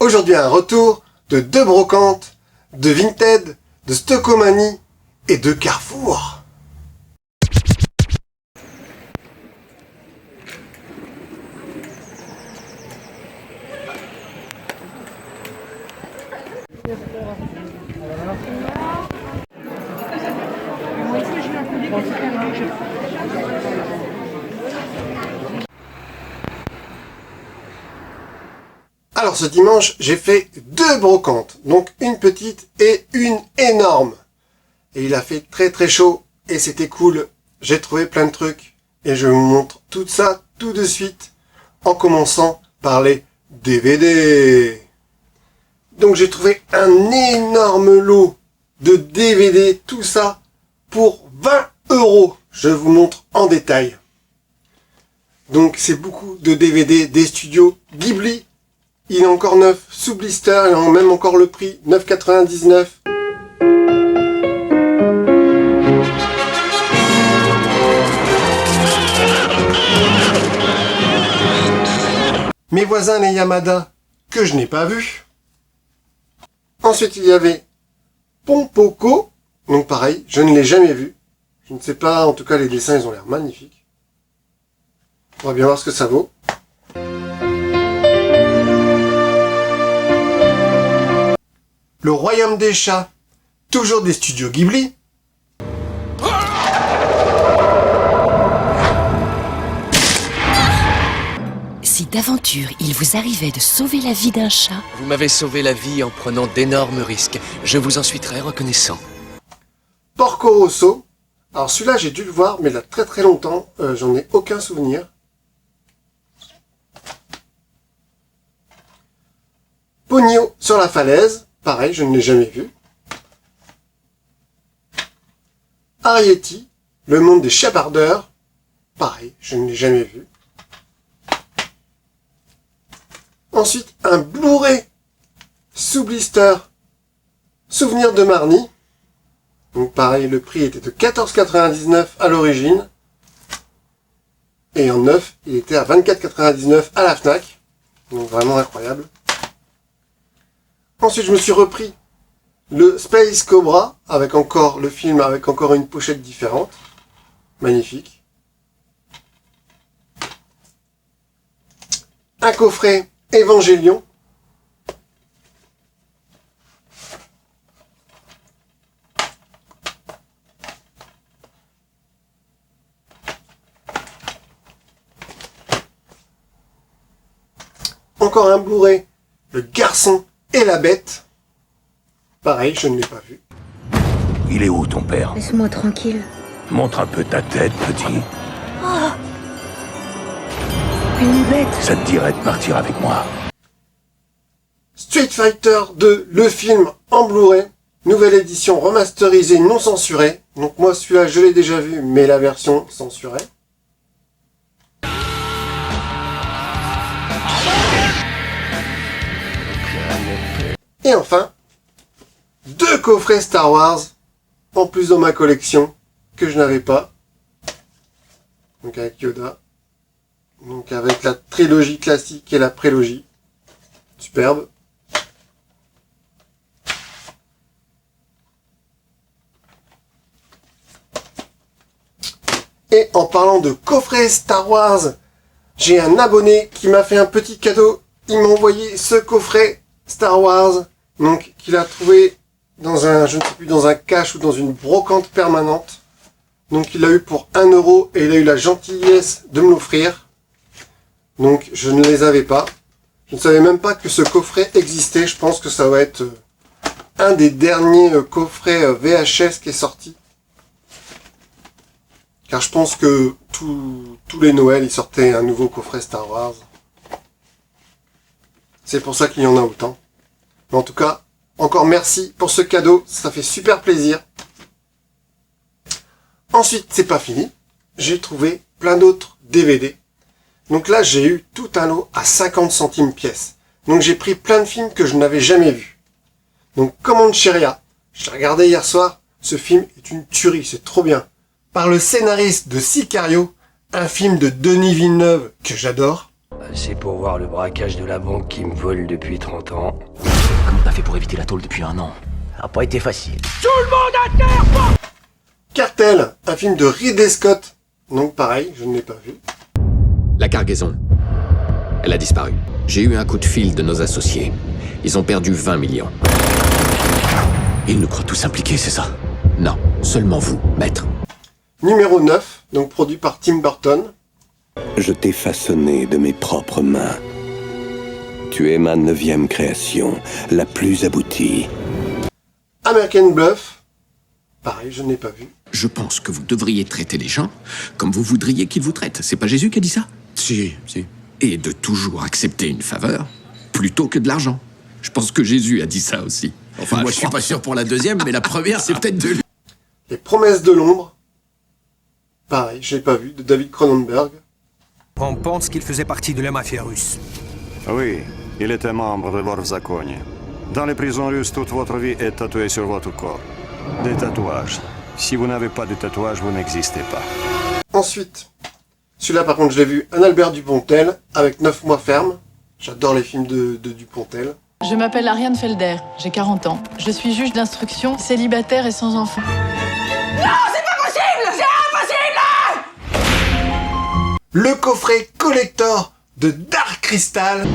Aujourd'hui un retour de deux brocantes, de Vinted, de Stockomanie et de Carrefour. Alors ce dimanche, j'ai fait deux brocantes, donc une petite et une énorme. Et il a fait très très chaud et c'était cool. J'ai trouvé plein de trucs et je vous montre tout ça tout de suite en commençant par les DVD. Donc j'ai trouvé un énorme lot de DVD, tout ça pour 20 €. Je vous montre en détail. Donc c'est beaucoup de DVD des studios Ghibli. Il est encore neuf, sous blister, il a même encore le prix, 9,99 €. Mes voisins les Yamada, que je n'ai pas vus. Ensuite il y avait Pompoko, donc pareil, je ne l'ai jamais vu. Je ne sais pas, en tout cas les dessins ils ont l'air magnifiques. On va bien voir ce que ça vaut. Le Royaume des Chats, toujours des studios Ghibli. Si d'aventure il vous arrivait de sauver la vie d'un chat... Vous m'avez sauvé la vie en prenant d'énormes risques. Je vous en suis très reconnaissant. Porco Rosso. Alors celui-là j'ai dû le voir, mais il y a très très longtemps, j'en ai aucun souvenir. Ponyo sur la falaise. Pareil, je ne l'ai jamais vu. Arrietty, le monde des chabardeurs. Pareil, je ne l'ai jamais vu. Ensuite, un Blu-ray sous blister. Souvenir de Marnie. Donc pareil, le prix était de 14,99 € à l'origine. Et en neuf, il était à 24,99 € à la Fnac. Donc vraiment incroyable. Ensuite, je me suis repris le Space Cobra, avec encore le film, avec encore une pochette différente. Magnifique. Un coffret Evangelion. Encore un Blu-ray, Le Garçon et la Bête. Pareil, je ne l'ai pas vu. Il est où ton père? Laisse-moi tranquille. Montre un peu ta tête, petit. Oh, une bête. Ça te dirait de partir avec moi? Street Fighter 2, le film en Blu-ray. Nouvelle édition remasterisée, non censurée. Donc moi celui-là je l'ai déjà vu, mais la version censurée. Et enfin, deux coffrets Star Wars, en plus dans ma collection, que je n'avais pas. Donc avec Yoda. Donc avec la trilogie classique et la prélogie. Superbe. Et en parlant de coffret Star Wars, j'ai un abonné qui m'a fait un petit cadeau. Il m'a envoyé ce coffret Star Wars. Donc, qu'il a trouvé dans un, je ne sais plus, dans un cache ou dans une brocante permanente. Donc, il l'a eu pour 1 € et il a eu la gentillesse de me l'offrir. Donc, je ne les avais pas. Je ne savais même pas que ce coffret existait. Je pense que ça va être un des derniers coffrets VHS qui est sorti. Car je pense que tous les Noëls, ils sortaient un nouveau coffret Star Wars. C'est pour ça qu'il y en a autant. Mais en tout cas, encore merci pour ce cadeau, ça fait super plaisir. Ensuite, c'est pas fini. J'ai trouvé plein d'autres DVD. Donc là, j'ai eu tout un lot à 50 centimes pièce. Donc j'ai pris plein de films que je n'avais jamais vus. Donc Comancheria, je l'ai regardé hier soir. Ce film est une tuerie, c'est trop bien. Par le scénariste de Sicario, un film de Denis Villeneuve que j'adore. C'est pour voir le braquage de la banque qui me vole depuis 30 ans. Comment t'as fait pour éviter la tôle depuis 1 an? Ça a pas été facile. Cartel, un film de Ridley Scott. Donc pareil, je ne l'ai pas vu. La cargaison. Elle a disparu. J'ai eu un coup de fil de nos associés. Ils ont perdu 20 millions. Ils nous croient tous impliqués, c'est ça? Non, seulement vous, maître. Numéro 9, donc produit par Tim Burton. Je t'ai façonné de mes propres mains. Tu es ma 9e création, la plus aboutie. American Bluff. Pareil, je ne l'ai pas vu. Je pense que vous devriez traiter les gens comme vous voudriez qu'ils vous traitent. C'est pas Jésus qui a dit ça? Si. Et de toujours accepter une faveur plutôt que de l'argent. Je pense que Jésus a dit ça aussi. Enfin, moi je suis pas sûr pour la deuxième, mais la première c'est peut-être de lui. Les Promesses de l'ombre. Pareil, je l'ai pas vu, de David Cronenberg. On pense qu'il faisait partie de la mafia russe. Oui, il était membre de Vorzakonie. Dans les prisons russes, toute votre vie est tatouée sur votre corps. Des tatouages. Si vous n'avez pas de tatouage, vous n'existez pas. Ensuite, celui-là par contre je l'ai vu, un Albert Dupontel, avec 9 mois ferme. J'adore les films de Dupontel. Je m'appelle Ariane Felder, j'ai 40 ans. Je suis juge d'instruction, célibataire et sans enfant. Non, c'est pas possible! C'est impossible! Le coffret collector de Dark Crystal.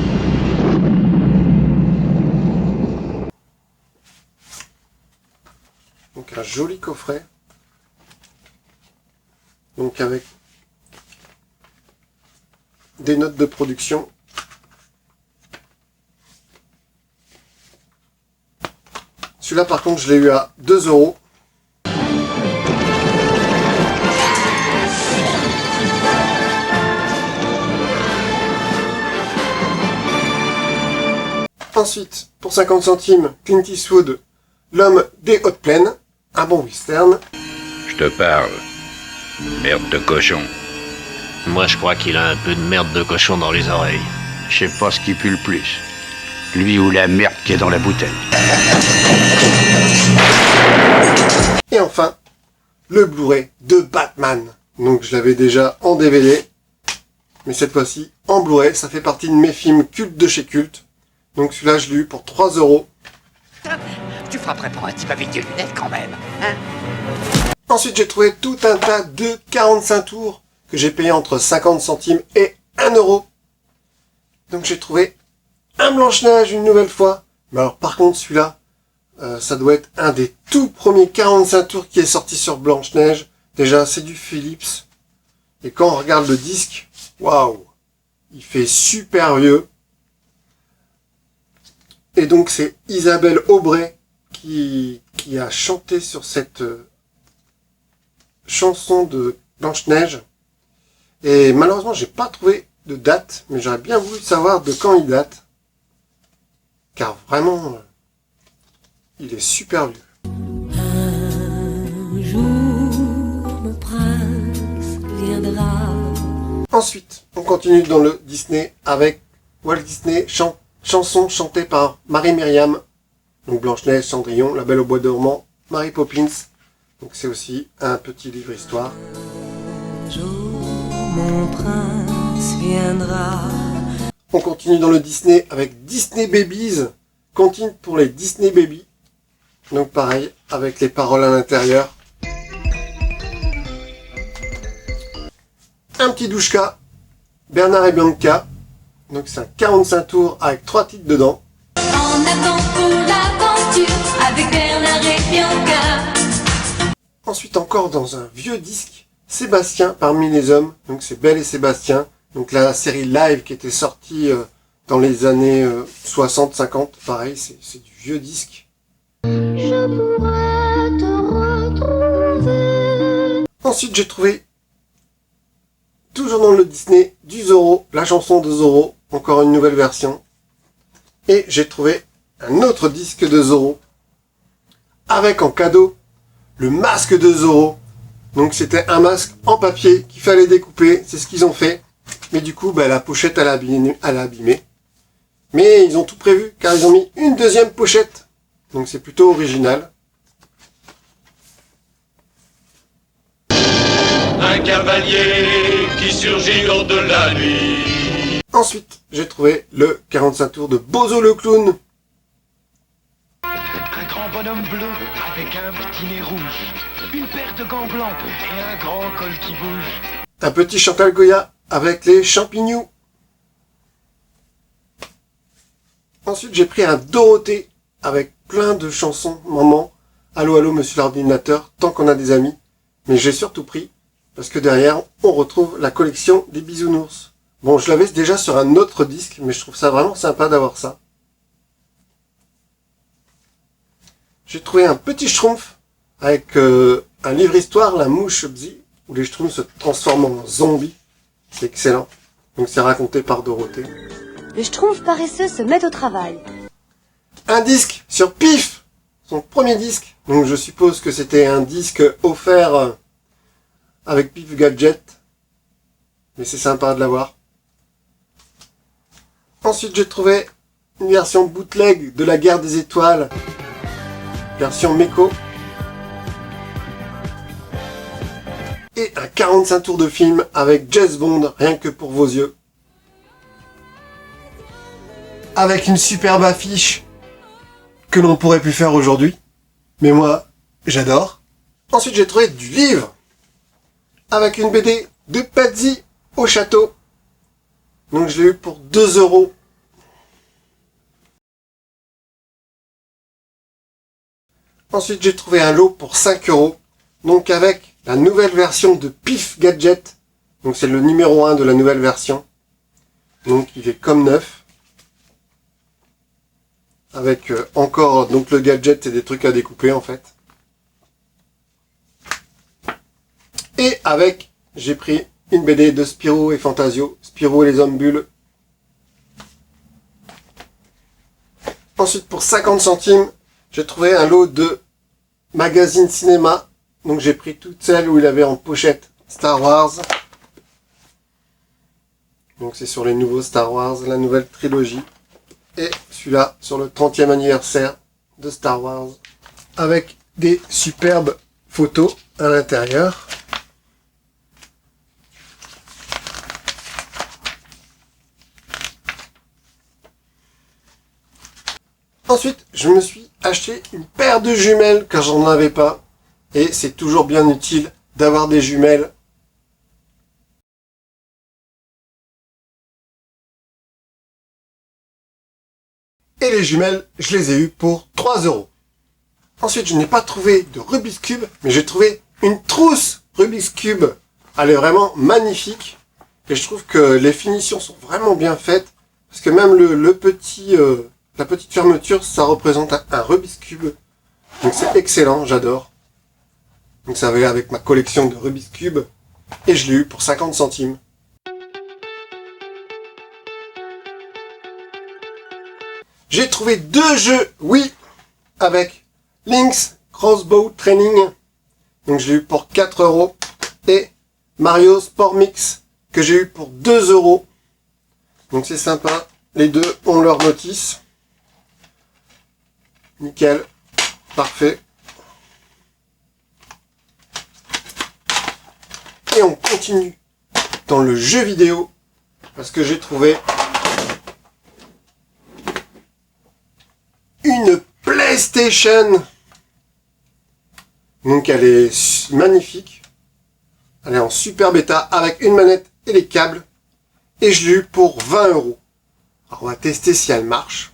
Donc un joli coffret. Donc avec des notes de production. Celui-là par contre je l'ai eu à 2 €. Ensuite, pour 50 centimes, Clint Eastwood, L'homme des hautes plaines, un bon western. Je te parle. Merde de cochon. Moi, je crois qu'il a un peu de merde de cochon dans les oreilles. Je sais pas ce qui pue le plus. Lui ou la merde qui est dans la bouteille. Et enfin, le Blu-ray de Batman. Donc je l'avais déjà en DVD, mais cette fois-ci en Blu-ray. Ça fait partie de mes films cultes de chez Culte. Donc celui-là, je l'ai eu pour 3 €. Tu frapperais pour un type avec des lunettes quand même, hein? Ensuite, j'ai trouvé tout un tas de 45 tours que j'ai payé entre 50 centimes et 1 €. Donc j'ai trouvé un Blanche-Neige une nouvelle fois. Mais alors par contre, celui-là, ça doit être un des tout premiers 45 tours qui est sorti sur Blanche-Neige. Déjà, c'est du Philips. Et quand on regarde le disque, waouh, il fait super vieux. Et donc c'est Isabelle Aubray qui a chanté sur cette chanson de Blanche-Neige. Et malheureusement, j'ai pas trouvé de date, mais j'aurais bien voulu savoir de quand il date. Car vraiment, il est super vieux. Un jour, mon prince viendra. Ensuite, on continue dans le Disney avec Walt Disney, chanson chantée par Marie-Myriam. Donc Blanche-Neige, Cendrillon, La Belle au bois dormant, Mary Poppins. Donc c'est aussi un petit livre histoire. Un jour, mon prince viendra. On continue dans le Disney avec Disney Babies. Continue pour les Disney Babies. Donc pareil, avec les paroles à l'intérieur. Un petit douchka, Bernard et Bianca. Donc c'est un 45 tours avec 3 titres dedans. En avant pour l'aventure avec Bernard et Bianca. Ensuite encore dans un vieux disque, Sébastien parmi les hommes. Donc c'est Belle et Sébastien. Donc la série live qui était sortie dans les années 60-50. Pareil, c'est du vieux disque. Je pourrais te retrouver. Ensuite j'ai trouvé, toujours dans le Disney, du Zorro, la chanson de Zorro. Encore une nouvelle version. Et j'ai trouvé un autre disque de Zorro. Avec en cadeau, le masque de Zorro. Donc c'était un masque en papier qu'il fallait découper. C'est ce qu'ils ont fait. Mais du coup, la pochette, elle a abîmé. Mais ils ont tout prévu, car ils ont mis une deuxième pochette. Donc c'est plutôt original. Un cavalier qui surgit lors de la nuit. Ensuite, j'ai trouvé le 45 tours de Bozo le clown. Un grand bonhomme bleu avec un petit nez rouge, une paire de gants blancs et un grand col qui bouge. Un petit Chantal Goya avec les champignons. Ensuite, j'ai pris un Dorothée avec plein de chansons maman. Allô, allô, monsieur l'ordinateur, tant qu'on a des amis. Mais j'ai surtout pris, parce que derrière, on retrouve la collection des bisounours. Bon, je l'avais déjà sur un autre disque, mais je trouve ça vraiment sympa d'avoir ça. J'ai trouvé un petit schtroumpf avec un livre-histoire, la mouche Bzi, où les schtroumpfs se transforment en zombies. C'est excellent. Donc c'est raconté par Dorothée. Le schtroumpf paresseux se met au travail. Un disque sur Pif, son premier disque. Donc je suppose que c'était un disque offert avec Pif Gadget. Mais c'est sympa de l'avoir. Ensuite j'ai trouvé une version bootleg de la Guerre des Étoiles. Version Meko. Et un 45 tours de film avec James Bond, rien que pour vos yeux. Avec une superbe affiche que l'on pourrait plus faire aujourd'hui. Mais moi, j'adore. Ensuite, j'ai trouvé du livre avec une BD de Patsy au château. Donc, je l'ai eu pour 2 €. Ensuite, j'ai trouvé un lot pour 5 €. Donc, avec la nouvelle version de Pif Gadget. Donc, c'est le numéro 1 de la nouvelle version. Donc, il est comme neuf. Avec encore donc le gadget et des trucs à découper en fait. Et avec, j'ai pris une BD de Spirou et Fantasio, Spirou et les hommes bulles. Ensuite pour 50 centimes, j'ai trouvé un lot de magazines cinéma. Donc j'ai pris toutes celles où il avait en pochette Star Wars. Donc c'est sur les nouveaux Star Wars, la nouvelle trilogie. Et celui-là sur le 30e anniversaire de Star Wars. Avec des superbes photos à l'intérieur. Ensuite, je me suis acheté une paire de jumelles car j'en avais pas. Et c'est toujours bien utile d'avoir des jumelles. Et les jumelles, je les ai eues pour 3 €. Ensuite, je n'ai pas trouvé de Rubik's Cube, mais j'ai trouvé une trousse Rubik's Cube. Elle est vraiment magnifique. Et je trouve que les finitions sont vraiment bien faites. Parce que même la petite fermeture, ça représente un Rubik's Cube. Donc c'est excellent, j'adore. Donc ça va avec ma collection de Rubik's Cube. Et je l'ai eu pour 50 centimes. J'ai trouvé 2 jeux Wii avec Link's Crossbow Training. Donc je l'ai eu pour 4 €. Et Mario Sport Mix que j'ai eu pour 2 €. Donc c'est sympa. Les deux ont leur notice. Nickel. Parfait. Et on continue dans le jeu vidéo. Parce que j'ai trouvé une PlayStation. Donc elle est magnifique. Elle est en super bêta avec une manette et les câbles. Et je l'ai eu pour 20 €. Alors on va tester si elle marche.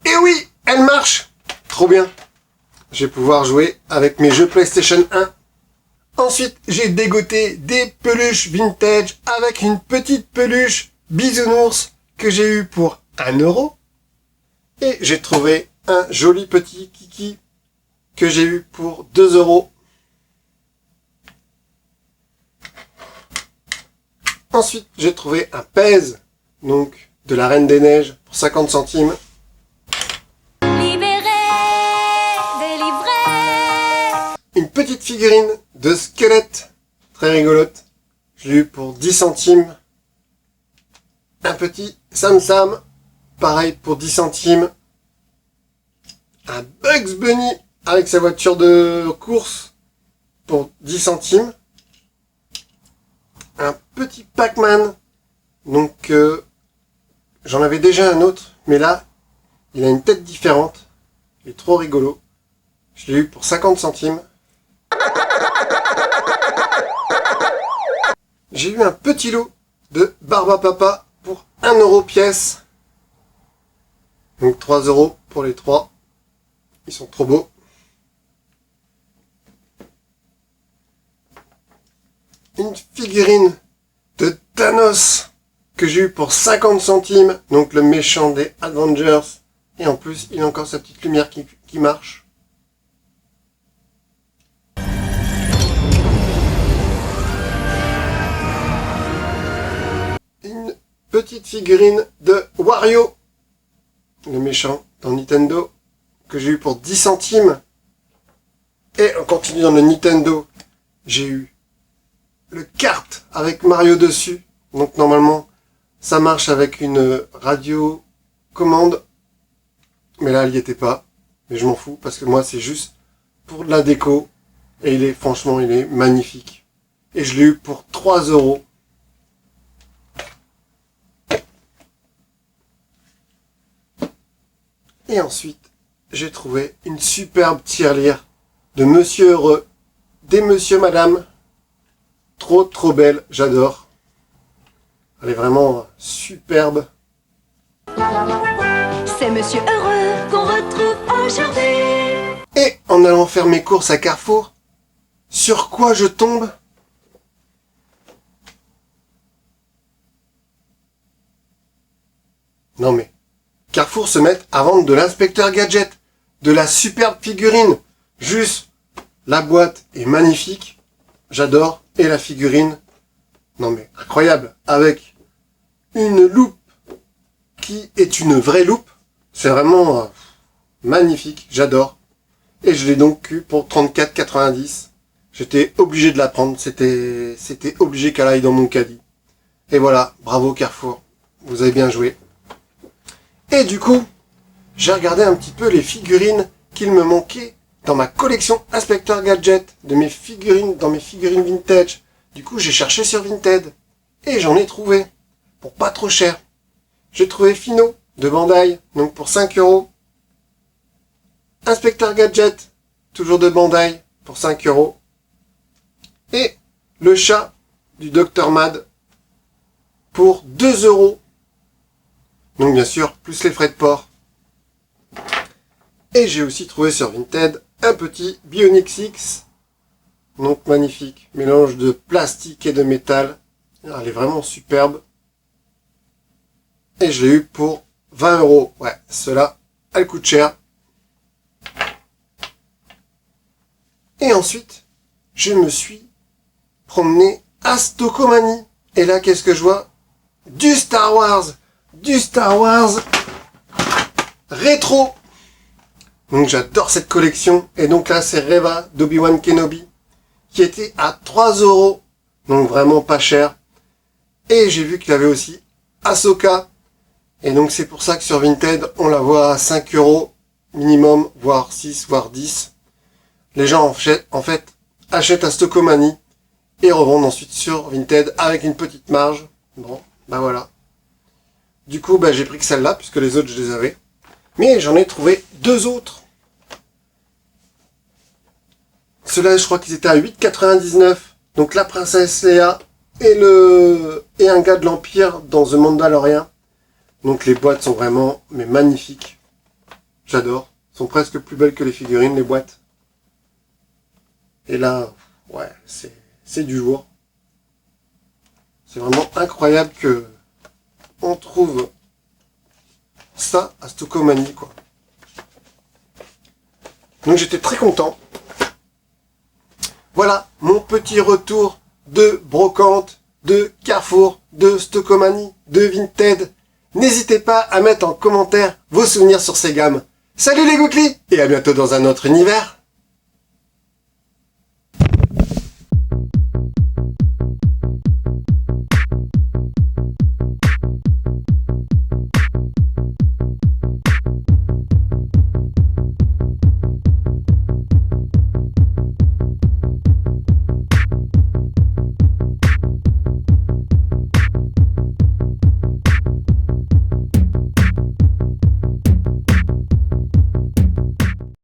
Et oui, elle marche! Trop bien! Je vais pouvoir jouer avec mes jeux PlayStation 1. Ensuite, j'ai dégoté des peluches vintage avec une petite peluche bisounours que j'ai eu pour 1 €. Et j'ai trouvé un joli petit kiki que j'ai eu pour 2 €. Ensuite, j'ai trouvé un pèse, donc de la Reine des Neiges pour 50 centimes. Une petite figurine de squelettes. Très rigolote. Je l'ai eu pour 10 centimes. Un petit Sam Sam. Pareil pour 10 centimes. Un Bugs Bunny avec sa voiture de course pour 10 centimes. Un petit Pac-Man. Donc, j'en avais déjà un autre. Mais là, il a une tête différente. Il est trop rigolo. Je l'ai eu pour 50 centimes. J'ai eu un petit lot de Barbapapa pour 1 euro pièce. Donc 3 euros pour les 3. Ils sont trop beaux. Une figurine de Thanos que j'ai eu pour 50 centimes. Donc le méchant des Avengers. Et en plus, il a encore sa petite lumière qui marche. Une petite figurine de Wario, le méchant dans Nintendo, que j'ai eu pour 10 centimes. Et on continue dans le Nintendo. J'ai eu le kart avec Mario dessus. Donc normalement, ça marche avec une radio commande. Mais là, il n'y était pas. Mais je m'en fous parce que moi, c'est juste pour de la déco. Et franchement, il est magnifique. Et je l'ai eu pour 3 euros. Et ensuite, j'ai trouvé une superbe tirelire de Monsieur Heureux, des Monsieur Madame. Trop belle, j'adore. Elle est vraiment superbe. C'est Monsieur Heureux qu'on retrouve aujourd'hui. Et en allant faire mes courses à Carrefour, sur quoi je tombe ? Non mais, Carrefour se met à vendre de l'inspecteur gadget, de la superbe figurine. Juste, la boîte est magnifique, j'adore, et la figurine, non mais incroyable, avec une loupe qui est une vraie loupe. C'est vraiment magnifique, j'adore. Et je l'ai donc eu pour 34,90. J'étais obligé de la prendre, c'était obligé qu'elle aille dans mon caddie. Et voilà, bravo Carrefour, vous avez bien joué. Et du coup, j'ai regardé un petit peu les figurines qu'il me manquait dans ma collection Inspecteur Gadget, dans mes figurines vintage. Du coup, j'ai cherché sur Vinted. Et j'en ai trouvé, pour pas trop cher. J'ai trouvé Fino, de Bandai, donc pour 5 euros. Inspecteur Gadget, toujours de Bandai, pour 5 euros. Et le chat du Dr Mad, pour 2 euros. Donc bien sûr, plus les frais de port. Et j'ai aussi trouvé sur Vinted un petit Bionic 6. Donc magnifique. Mélange de plastique et de métal. Elle est vraiment superbe. Et je l'ai eu pour 20 euros. Ouais, cela, elle coûte cher. Et ensuite, je me suis promené à Stockomanie. Et là, qu'est-ce que je vois ? Du Star Wars rétro. Donc j'adore cette collection. Et donc là, c'est Reva d'Obi-Wan Kenobi, qui était à 3 euros. Donc vraiment pas cher. Et j'ai vu qu'il y avait aussi Ahsoka. Et donc c'est pour ça que sur Vinted, on la voit à 5 euros minimum, voire 6, voire 10. Les gens en fait achètent à Stockomanie et revendent ensuite sur Vinted avec une petite marge. Bon, bah voilà. Du coup, bah j'ai pris que celle-là, puisque les autres je les avais. Mais j'en ai trouvé 2 autres. Ceux-là, je crois qu'ils étaient à 8,99. Donc la princesse Léa et un gars de l'Empire dans The Mandalorian. Donc les boîtes sont vraiment magnifiques. J'adore. Elles sont presque plus belles que les figurines, les boîtes. Et là, ouais, c'est du jour. C'est vraiment incroyable que on trouve ça à Stockomanie, quoi. Donc j'étais très content. Voilà mon petit retour de brocante, de Carrefour, de Stockomanie, de Vinted. N'hésitez pas à mettre en commentaire vos souvenirs sur ces gammes. Salut les Gouklis et à bientôt dans un autre univers.